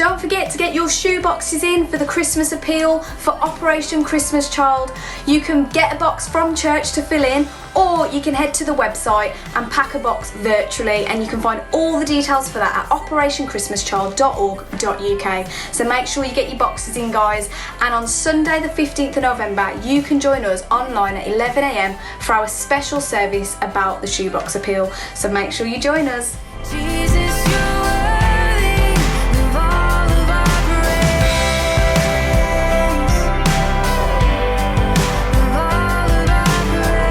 Don't forget to get your shoe boxes in for the Christmas appeal for Operation Christmas Child. You can get a box from church to fill in, or you can head to the website and pack a box virtually, and you can find all the details for that at operationchristmaschildorg.uk. So make sure you get your boxes in, guys, and on Sunday the 15th of November you can join us online at 11 a.m. for our special service about the shoebox appeal. So make sure you join us. Jesus, you're worthy of all of our praise, of all of our praise.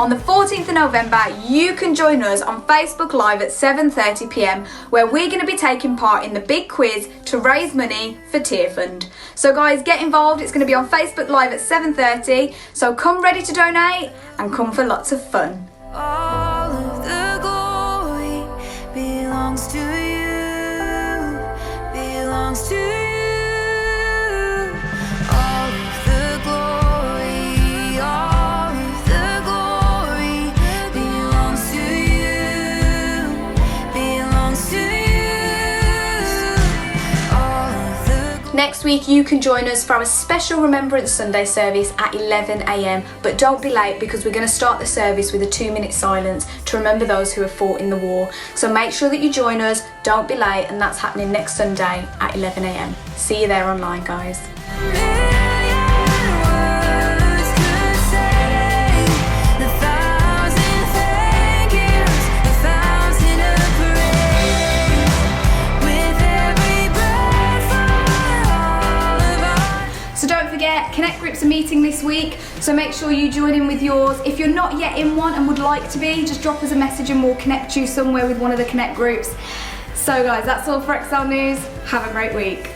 On the 14th of November, you can join us on Facebook Live at 7:30 p.m, where we're going to be taking part in the big quiz to raise money for Tear Fund. So guys, get involved. It's going to be on Facebook Live at 7:30. So come ready to donate and come for lots of fun. All of the glory belongs to you, belongs to you. All of the glory, all of the glory belongs to you, belongs to you. All of the Next week, you can join us for our special Remembrance Sunday service at 11 a.m. But don't be late, because we're going to start the service with a 2-minute silence to remember those who have fought in the war. So make sure that you join us, don't be late, and that's happening next Sunday at 11 a.m. See you there online, guys. So don't forget, Connect groups are meeting this week, so make sure you join in with yours. If you're not yet in one and would like to be, just drop us a message and we'll connect you somewhere with one of the Connect groups. So guys, that's all for Excel News. Have a great week.